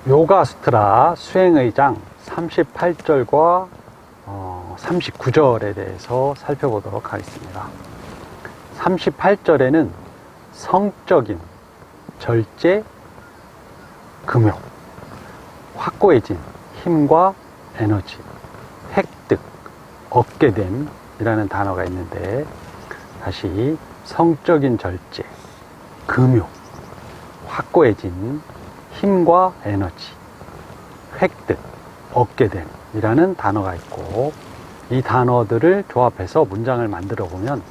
요가수트라 수행의 장 38절과 39절에 대해서 살펴보도록 하겠습니다. 38절에는 성적인 절제, 금욕, 확고해진 힘과 에너지, 획득, 얻게됨이라는 단어가 있는데, 다시 성적인 절제, 금욕, 확고해진 힘과 에너지, 획득, 얻게됨이라는 단어가 있고, 이 단어들을 조합해서 문장을 만들어 보면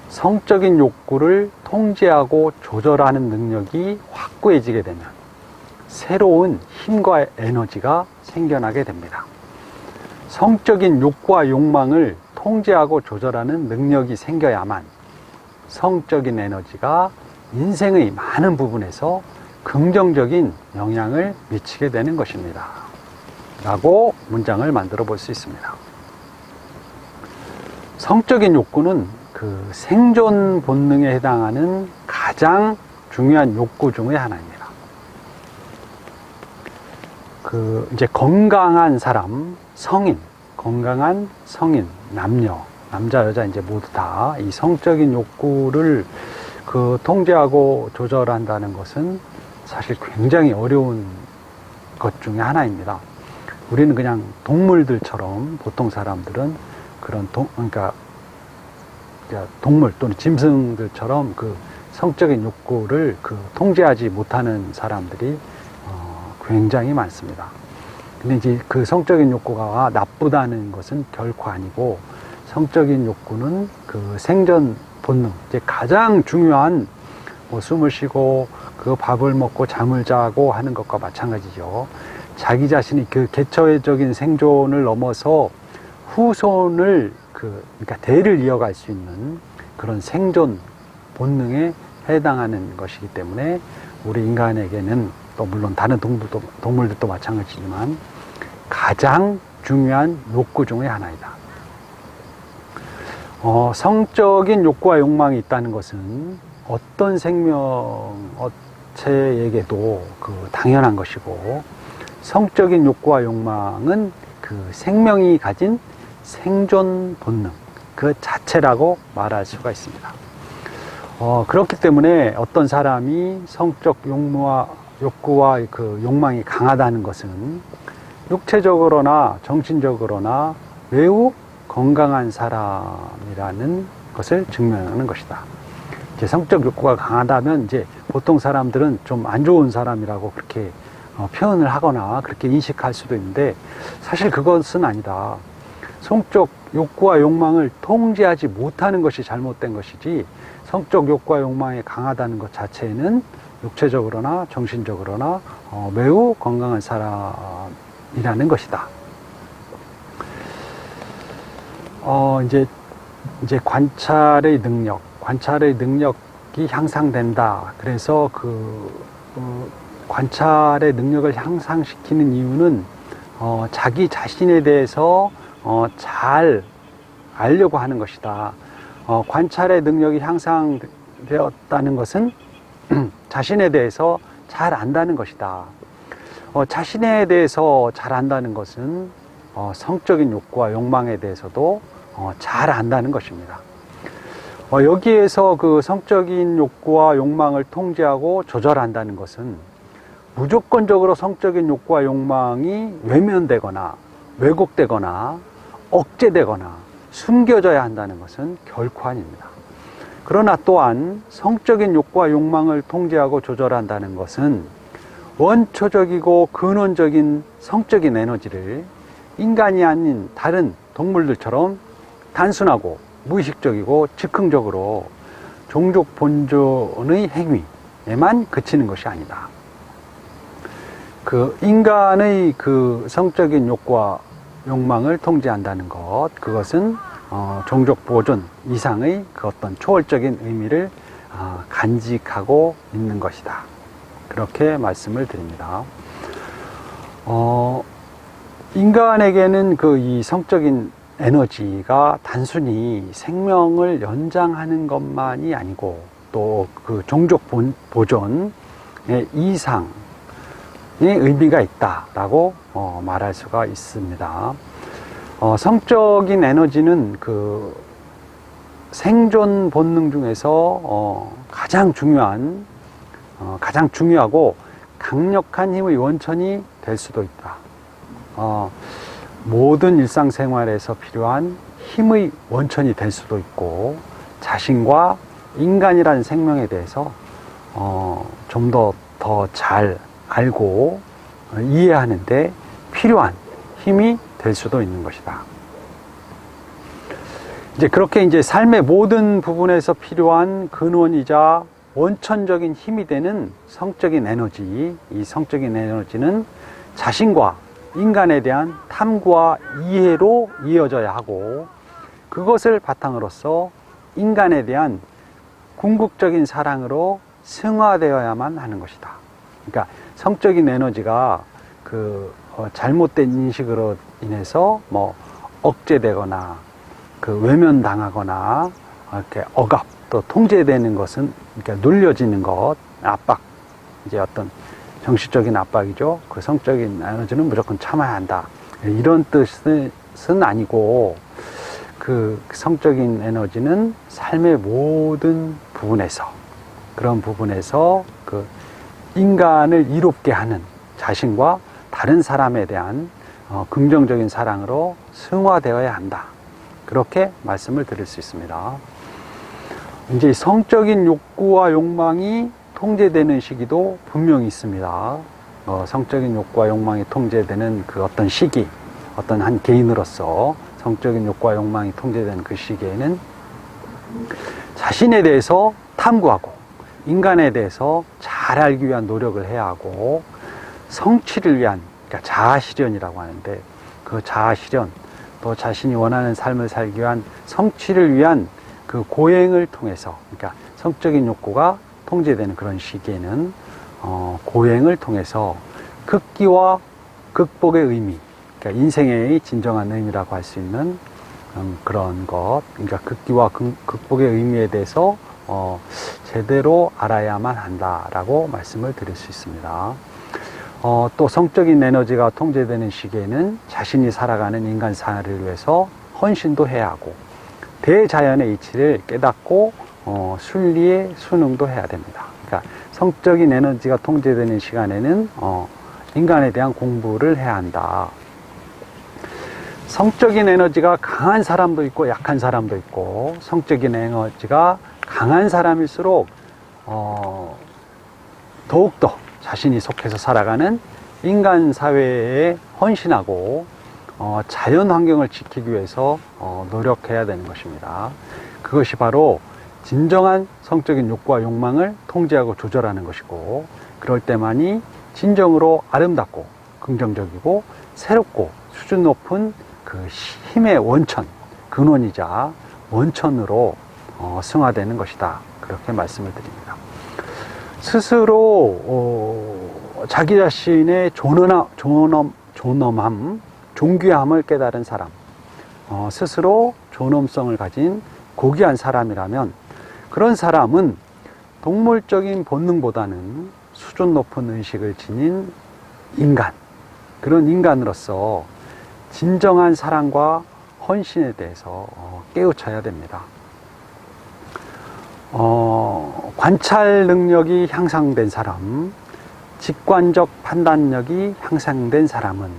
성적인 욕구를 통제하고 조절하는 능력이 확고해지게 되면 새로운 힘과 에너지가 생겨나게 됩니다. 성적인 욕구와 욕망을 통제하고 조절하는 능력이 생겨야만 성적인 에너지가 인생의 많은 부분에서 긍정적인 영향을 미치게 되는 것입니다. 라고 문장을 만들어 볼 수 있습니다. 성적인 욕구는 그 생존 본능에 해당하는 가장 중요한 욕구 중의 하나입니다. 이제 건강한 사람, 건강한 성인, 남자, 여자 이제 모두 다 이 성적인 욕구를 통제하고 조절한다는 것은 사실 굉장히 어려운 것 중에 하나입니다. 우리는 그냥 동물들처럼, 보통 사람들은 그러니까 동물 또는 짐승들처럼 그 성적인 욕구를 통제하지 못하는 사람들이 굉장히 많습니다. 근데 이제 그 성적인 욕구가 나쁘다는 것은 결코 아니고, 성적인 욕구는 그 생존 본능, 이제 가장 중요한 숨을 쉬고 밥을 먹고 잠을 자고 하는 것과 마찬가지죠. 자기 자신이 그 개체적인 생존을 넘어서 후손을 그러니까 대를 이어갈 수 있는 그런 생존 본능에 해당하는 것이기 때문에 우리 인간에게는, 또 물론 다른 동물들도 마찬가지지만 가장 중요한 욕구 중의 하나이다. 성적인 욕구와 욕망이 있다는 것은 어떤 생명체에게도 당연한 것이고, 성적인 욕구와 욕망은 그 생명이 가진 생존 본능 그 자체라고 말할 수가 있습니다. 그렇기 때문에 어떤 사람이 성적 욕구와 욕망이 강하다는 것은 육체적으로나 정신적으로나 매우 건강한 사람이라는 것을 증명하는 것이다. 이제 성적 욕구가 강하다면 이제 보통 사람들은 좀 안 좋은 사람이라고 그렇게 표현을 하거나 그렇게 인식할 수도 있는데, 사실 그것은 아니다. 성적 욕구와 욕망을 통제하지 못하는 것이 잘못된 것이지, 성적 욕구와 욕망이 강하다는 것 자체는 육체적으로나 정신적으로나 매우 건강한 사람이라는 것이다. 이제 관찰의 능력이 향상된다. 그래서 관찰의 능력을 향상시키는 이유는 자기 자신에 대해서 잘 알려고 하는 것이다. 관찰의 능력이 향상되었다는 것은 자신에 대해서 잘 안다는 것이다. 자신에 대해서 잘 안다는 것은 성적인 욕구와 욕망에 대해서도 잘 안다는 것입니다. 여기에서 그 성적인 욕구와 욕망을 통제하고 조절한다는 것은 무조건적으로 성적인 욕구와 욕망이 외면되거나 왜곡되거나 억제되거나 숨겨져야 한다는 것은 결코 아닙니다. 그러나 또한 성적인 욕구와 욕망을 통제하고 조절한다는 것은 원초적이고 근원적인 성적인 에너지를 인간이 아닌 다른 동물들처럼 단순하고 무의식적이고 즉흥적으로 종족 본존의 행위에만 그치는 것이 아니다. 인간의 성적인 욕구와 욕망을 통제한다는 것, 그것은 종족 보존 이상의 어떤 초월적인 의미를 간직하고 있는 것이다. 그렇게 말씀을 드립니다. 인간에게는 이 성적인 에너지가 단순히 생명을 연장하는 것만이 아니고, 또 종족 보존의 이상, 의미가 있다라고 말할 수가 있습니다. 성적인 에너지는 그 생존 본능 중에서 가장 중요하고 강력한 힘의 원천이 될 수도 있다. 모든 일상생활에서 필요한 힘의 원천이 될 수도 있고, 자신과 인간이라는 생명에 대해서 좀 더 잘 알고 이해하는데 필요한 힘이 될 수도 있는 것이다. 그렇게 삶의 모든 부분에서 필요한 근원이자 원천적인 힘이 되는 성적인 에너지, 이 성적인 에너지는 자신과 인간에 대한 탐구와 이해로 이어져야 하고, 그것을 바탕으로서 인간에 대한 궁극적인 사랑으로 승화되어야만 하는 것이다. 그러니까 성적인 에너지가 잘못된 인식으로 인해서 억제되거나 외면당하거나 이렇게 억압 또 통제되는 것은, 그러니까 눌려지는 것, 압박, 어떤 정신적인 압박이죠. 그 성적인 에너지는 무조건 참아야 한다, 이런 뜻은 아니고, 그 성적인 에너지는 삶의 모든 부분에서, 그런 부분에서 그 인간을 이롭게 하는 자신과 다른 사람에 대한 긍정적인 사랑으로 승화되어야 한다, 그렇게 말씀을 드릴 수 있습니다. 성적인 욕구와 욕망이 통제되는 시기도 분명히 있습니다. 성적인 욕구와 욕망이 통제되는 그 어떤 시기, 어떤 한 개인으로서 성적인 욕구와 욕망이 통제되는 그 시기에는 자신에 대해서 탐구하고 인간에 대해서 잘 알기 위한 노력을 해야 하고, 성취를 위한, 그러니까 자아실현이라고 하는데, 그 자아실현, 또 자신이 원하는 삶을 살기 위한 성취를 위한 그 고행을 통해서, 그러니까 성적인 욕구가 통제되는 그런 시기에는 고행을 통해서 극기와 극복의 의미, 그러니까 인생의 진정한 의미라고 할 수 있는 그런 것, 그러니까 극기와 극복의 의미에 대해서 제대로 알아야만 한다라고 말씀을 드릴 수 있습니다. 또 성적인 에너지가 통제되는 시기에는 자신이 살아가는 인간사를 위해서 헌신도 해야 하고, 대자연의 이치를 깨닫고 순리의 순응도 해야 됩니다. 그러니까 성적인 에너지가 통제되는 시간에는 인간에 대한 공부를 해야 한다. 성적인 에너지가 강한 사람도 있고 약한 사람도 있고, 성적인 에너지가 강한 사람일수록 더욱더 자신이 속해서 살아가는 인간 사회에 헌신하고 자연 환경을 지키기 위해서 노력해야 되는 것입니다. 그것이 바로 진정한 성적인 욕구와 욕망을 통제하고 조절하는 것이고, 그럴 때만이 진정으로 아름답고 긍정적이고 새롭고 수준 높은 그 힘의 원천, 근원이자 원천으로 승화되는 것이다, 그렇게 말씀을 드립니다. 스스로 자기 자신의 존엄함, 존귀함을 깨달은 사람, 스스로 존엄성을 가진 고귀한 사람이라면, 그런 사람은 동물적인 본능보다는 수준 높은 의식을 지닌 인간, 그런 인간으로서 진정한 사랑과 헌신에 대해서 깨우쳐야 됩니다. 관찰 능력이 향상된 사람, 직관적 판단력이 향상된 사람은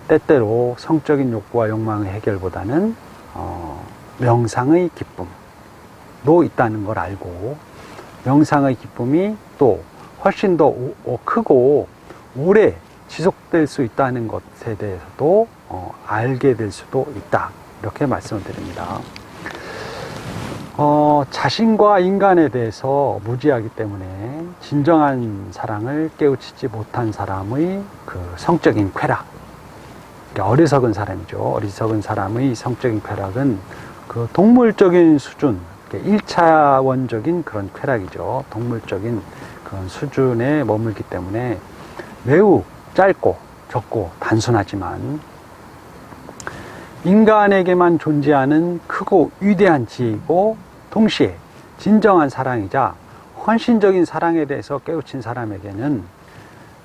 때때로 성적인 욕구와 욕망의 해결보다는 명상의 기쁨도 있다는 걸 알고, 명상의 기쁨이 또 훨씬 더 크고 오래 지속될 수 있다는 것에 대해서도 알게 될 수도 있다, 이렇게 말씀을 드립니다. 자신과 인간에 대해서 무지하기 때문에 진정한 사랑을 깨우치지 못한 사람의 그 성적인 쾌락, 그러니까 어리석은 사람이죠. 어리석은 사람의 성적인 쾌락은 그 동물적인 수준, 1차원적인 그런 쾌락이죠. 동물적인 그런 수준에 머물기 때문에 매우 짧고 적고 단순하지만 인간에게만 존재하는 크고 위대한 지혜이고, 동시에 진정한 사랑이자 헌신적인 사랑에 대해서 깨우친 사람에게는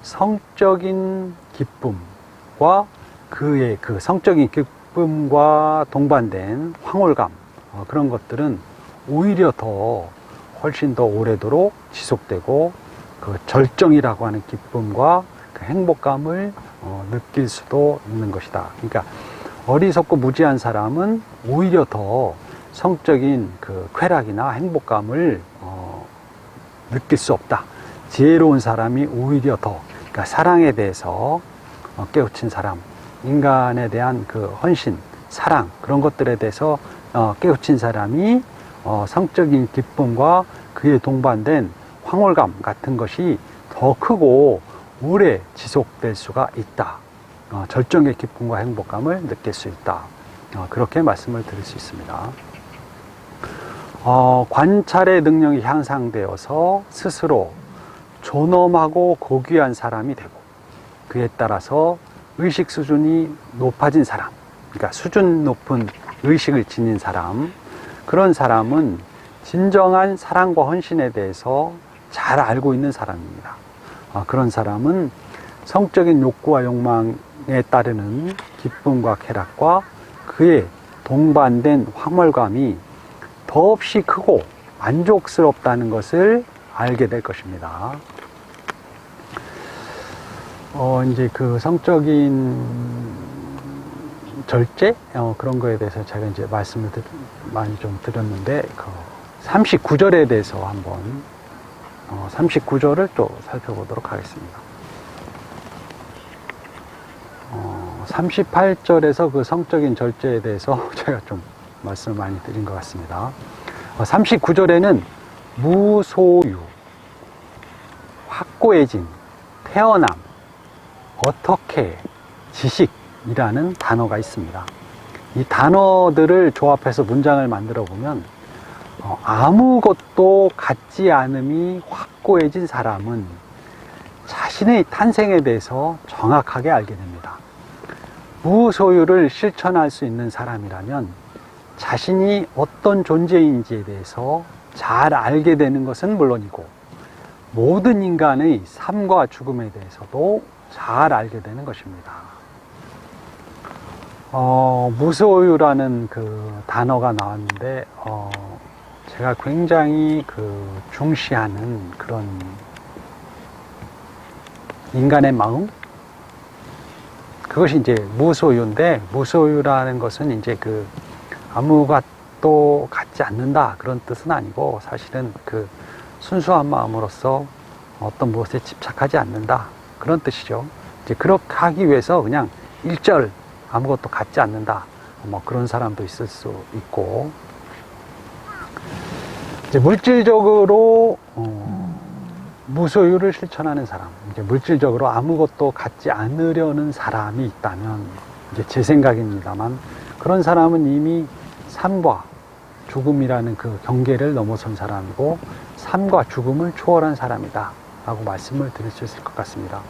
성적인 기쁨과 그의 그 성적인 기쁨과 동반된 황홀감, 그런 것들은 오히려 더 훨씬 더 오래도록 지속되고 그 절정이라고 하는 기쁨과 그 행복감을 느낄 수도 있는 것이다. 그러니까 어리석고 무지한 사람은 오히려 더 성적인 그 쾌락이나 행복감을 느낄 수 없다. 지혜로운 사람이 오히려 더, 그러니까 사랑에 대해서 깨우친 사람, 인간에 대한 그 헌신, 사랑, 그런 것들에 대해서 깨우친 사람이 성적인 기쁨과 그에 동반된 황홀감 같은 것이 더 크고 오래 지속될 수가 있다. 절정의 기쁨과 행복감을 느낄 수 있다. 그렇게 말씀을 드릴 수 있습니다. 관찰의 능력이 향상되어서 스스로 존엄하고 고귀한 사람이 되고, 그에 따라서 의식 수준이 높아진 사람, 그러니까 수준 높은 의식을 지닌 사람, 그런 사람은 진정한 사랑과 헌신에 대해서 잘 알고 있는 사람입니다. 그런 사람은 성적인 욕구와 욕망에 따르는 기쁨과 쾌락과 그에 동반된 황홀감이 더없이 크고 만족스럽다는 것을 알게 될 것입니다. 이제 그 성적인 절제? 그런 거에 대해서 제가 이제 말씀을 많이 좀 드렸는데, 39절에 대해서 한번, 39절을 또 살펴보도록 하겠습니다. 38절에서 그 성적인 절제에 대해서 제가 좀 말씀을 많이 드린 것 같습니다. 39절에는 무소유, 확고해진, 태어남, 어떻게, 지식이라는 단어가 있습니다. 이 단어들을 조합해서 문장을 만들어 보면 아무것도 갖지 않음이 확고해진 사람은 자신의 탄생에 대해서 정확하게 알게 됩니다. 무소유를 실천할 수 있는 사람이라면 자신이 어떤 존재인지에 대해서 잘 알게 되는 것은 물론이고, 모든 인간의 삶과 죽음에 대해서도 잘 알게 되는 것입니다. 무소유라는 그 단어가 나왔는데, 제가 굉장히 중시하는 그런 인간의 마음? 그것이 이제 무소유인데, 무소유라는 것은 이제 아무것도 갖지 않는다, 그런 뜻은 아니고, 사실은 순수한 마음으로서 어떤 무엇에 집착하지 않는다, 그런 뜻이죠. 이제 그렇게 하기 위해서 그냥 일절 아무것도 갖지 않는다, 그런 사람도 있을 수 있고, 이제 물질적으로 무소유를 실천하는 사람, 이제 물질적으로 아무것도 갖지 않으려는 사람이 있다면, 이제 제 생각입니다만, 그런 사람은 이미 삶과 죽음이라는 그 경계를 넘어선 사람이고, 삶과 죽음을 초월한 사람이다 라고 말씀을 드릴 수 있을 것 같습니다.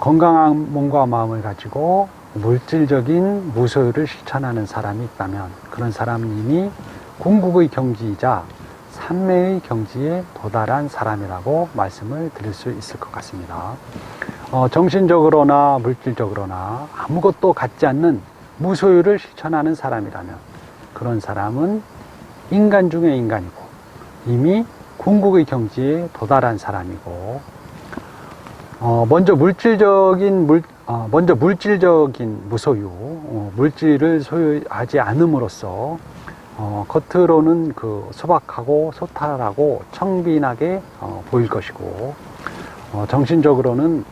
건강한 몸과 마음을 가지고 물질적인 무소유를 실천하는 사람이 있다면, 그런 사람은 이미 궁극의 경지이자 삼매의 경지에 도달한 사람이라고 말씀을 드릴 수 있을 것 같습니다. 정신적으로나 물질적으로나 아무것도 갖지 않는 무소유를 실천하는 사람이라면, 그런 사람은 인간 중에 인간이고 이미 궁극의 경지에 도달한 사람이고, 먼저 물질적인 무소유, 물질을 소유하지 않음으로써 겉으로는 소박하고 소탈하고 청빈하게 보일 것이고, 정신적으로는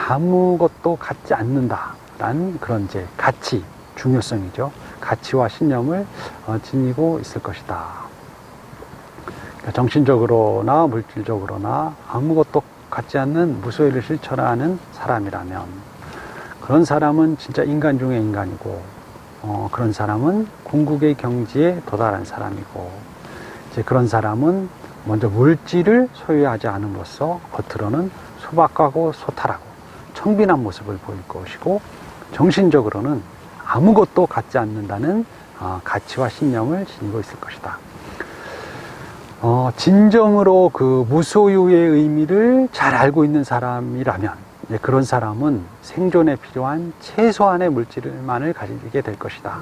아무것도 갖지 않는다라는 그런 이제 가치, 중요성이죠. 가치와 신념을 지니고 있을 것이다. 그러니까 정신적으로나 물질적으로나 아무것도 갖지 않는 무소유를 실천하는 사람이라면, 그런 사람은 진짜 인간 중에 인간이고, 그런 사람은 궁극의 경지에 도달한 사람이고, 이제 그런 사람은 먼저 물질을 소유하지 않음으로써 겉으로는 소박하고 소탈하고 청빈한 모습을 보일 것이고, 정신적으로는 아무것도 갖지 않는다는 가치와 신념을 지니고 있을 것이다. 진정으로 그 무소유의 의미를 잘 알고 있는 사람이라면 그런 사람은 생존에 필요한 최소한의 물질만을 가지게 될 것이다.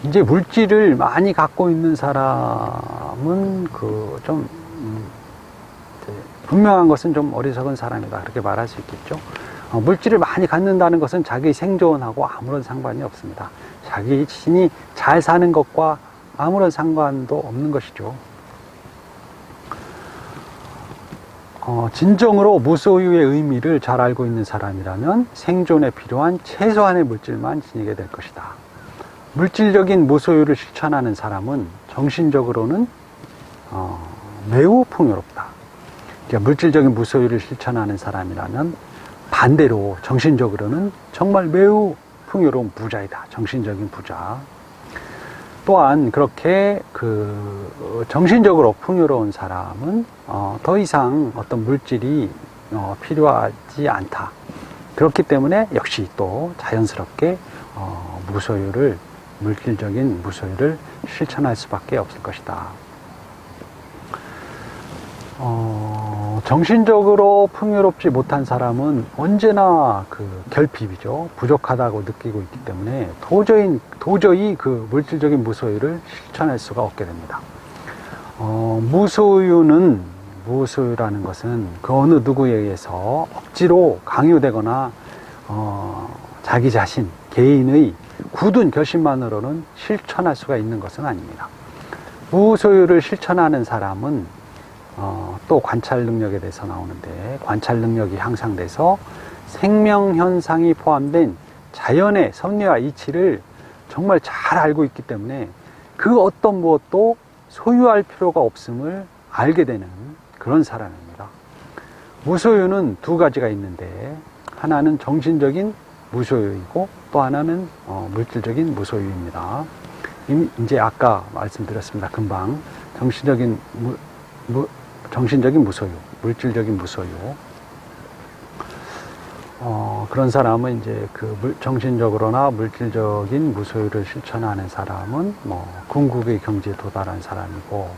이제 물질을 많이 갖고 있는 사람은 분명한 것은 좀 어리석은 사람이다. 그렇게 말할 수 있겠죠. 물질을 많이 갖는다는 것은 자기 생존하고 아무런 상관이 없습니다. 자기 자신이 잘 사는 것과 아무런 상관도 없는 것이죠. 진정으로 무소유의 의미를 잘 알고 있는 사람이라면 생존에 필요한 최소한의 물질만 지니게 될 것이다. 물질적인 무소유를 실천하는 사람은 정신적으로는 매우 풍요롭다. 그러니까 물질적인 무소유를 실천하는 사람이라면 반대로 정신적으로는 정말 매우 풍요로운 부자이다. 정신적인 부자. 또한 그렇게 정신적으로 풍요로운 사람은 더 이상 어떤 물질이 필요하지 않다. 그렇기 때문에 역시 또 자연스럽게 물질적인 무소유를 실천할 수밖에 없을 것이다. 정신적으로 풍요롭지 못한 사람은 언제나 결핍이죠. 부족하다고 느끼고 있기 때문에 도저히 그 물질적인 무소유를 실천할 수가 없게 됩니다. 무소유라는 것은 그 어느 누구에 의해서 억지로 강요되거나 자기 자신, 개인의 굳은 결심만으로는 실천할 수가 있는 것은 아닙니다. 무소유를 실천하는 사람은 또 관찰 능력에 대해서 나오는데, 관찰 능력이 향상돼서 생명 현상이 포함된 자연의 섭리와 이치를 정말 잘 알고 있기 때문에 그 어떤 무엇도 소유할 필요가 없음을 알게 되는 그런 사람입니다. 무소유는 두 가지가 있는데, 하나는 정신적인 무소유이고 또 하나는 물질적인 무소유입니다. 이제 아까 말씀드렸습니다. 금방 정신적인 무소유, 물질적인 무소유. 그런 사람은 이제 정신적으로나 물질적인 무소유를 실천하는 사람은 궁극의 경지에 도달한 사람이고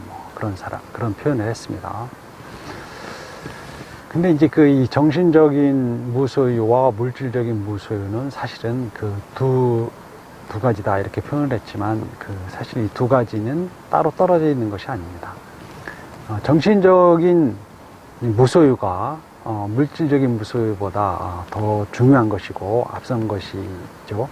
그런 표현을 했습니다. 근데 이제 이 정신적인 무소유와 물질적인 무소유는 사실은 두 가지다 이렇게 표현을 했지만 사실 이 두 가지는 따로 떨어져 있는 것이 아닙니다. 정신적인 무소유가 물질적인 무소유보다 더 중요한 것이고 앞선 것이죠.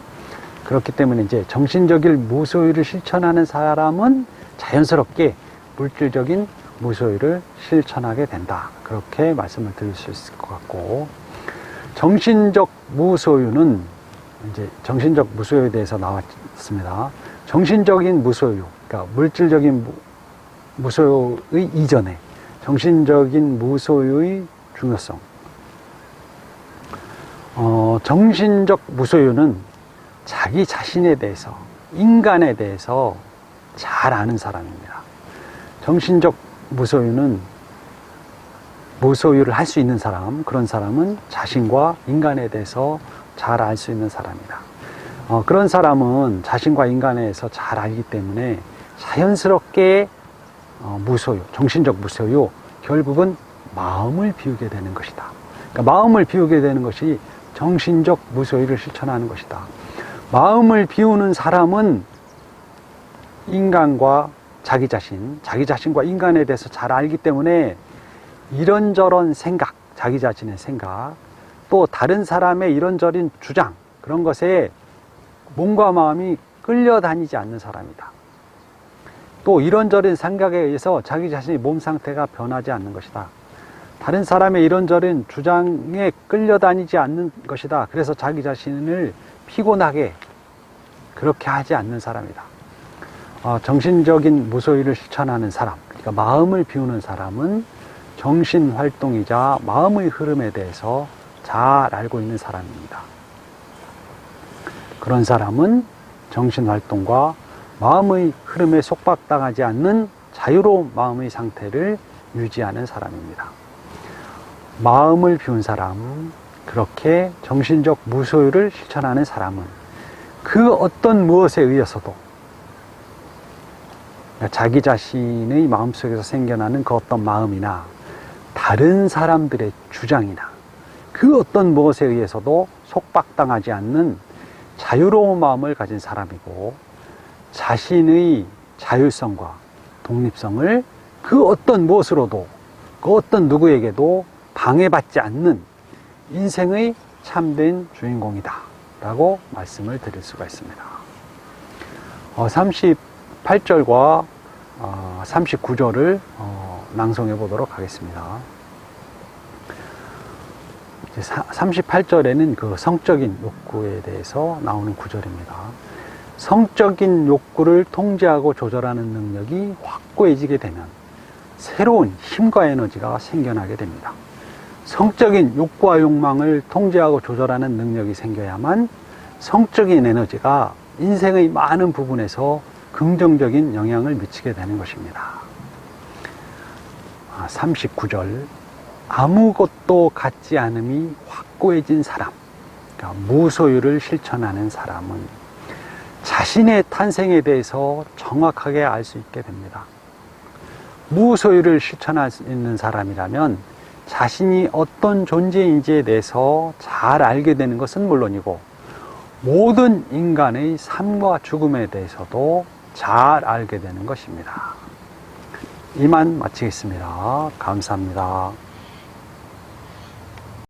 그렇기 때문에 이제 정신적인 무소유를 실천하는 사람은 자연스럽게 물질적인 무소유를 실천하게 된다. 그렇게 말씀을 드릴 수 있을 것 같고, 정신적 무소유는 이제 정신적 무소유에 대해서 나왔습니다. 정신적인 무소유, 그러니까 물질적인 무소유의 이전에 정신적인 무소유의 중요성. 정신적 무소유는 자기 자신에 대해서, 인간에 대해서 잘 아는 사람입니다. 정신적 무소유는 무소유를 할 수 있는 사람, 그런 사람은 자신과 인간에 대해서 잘 알 수 있는 사람이다. 그런 사람은 자신과 인간에 대해서 잘 알기 때문에 자연스럽게 무소유, 정신적 무소유, 결국은 마음을 비우게 되는 것이다. 그러니까 마음을 비우게 되는 것이 정신적 무소유를 실천하는 것이다. 마음을 비우는 사람은 인간과 자기 자신과 인간에 대해서 잘 알기 때문에 이런저런 생각, 자기 자신의 생각, 또 다른 사람의 이런저런 주장, 그런 것에 몸과 마음이 끌려다니지 않는 사람이다. 또 이런저런 생각에 의해서 자기 자신의 몸 상태가 변하지 않는 것이다. 다른 사람의 이런저런 주장에 끌려다니지 않는 것이다. 그래서 자기 자신을 피곤하게 그렇게 하지 않는 사람이다. 정신적인 무소유를 실천하는 사람, 그러니까 마음을 비우는 사람은 정신활동이자 마음의 흐름에 대해서 잘 알고 있는 사람입니다. 그런 사람은 정신활동과 마음의 흐름에 속박당하지 않는 자유로운 마음의 상태를 유지하는 사람입니다. 마음을 비운 사람, 그렇게 정신적 무소유를 실천하는 사람은 그 어떤 무엇에 의해서도 자기 자신의 마음속에서 생겨나는 그 어떤 마음이나 다른 사람들의 주장이나 그 어떤 무엇에 의해서도 속박당하지 않는 자유로운 마음을 가진 사람이고, 자신의 자율성과 독립성을 그 어떤 무엇으로도, 그 어떤 누구에게도 방해받지 않는 인생의 참된 주인공이다 라고 말씀을 드릴 수가 있습니다. 38절과 39절을 낭송해 보도록 하겠습니다. 38절에는 그 성적인 욕구에 대해서 나오는 구절입니다. 성적인 욕구를 통제하고 조절하는 능력이 확고해지게 되면 새로운 힘과 에너지가 생겨나게 됩니다. 성적인 욕구와 욕망을 통제하고 조절하는 능력이 생겨야만 성적인 에너지가 인생의 많은 부분에서 긍정적인 영향을 미치게 되는 것입니다. 39절, 아무것도 갖지 않음이 확고해진 사람, 그러니까 무소유를 실천하는 사람은 자신의 탄생에 대해서 정확하게 알 수 있게 됩니다. 무소유를 실천할 수 있는 사람이라면 자신이 어떤 존재인지에 대해서 잘 알게 되는 것은 물론이고, 모든 인간의 삶과 죽음에 대해서도 잘 알게 되는 것입니다. 이만 마치겠습니다. 감사합니다.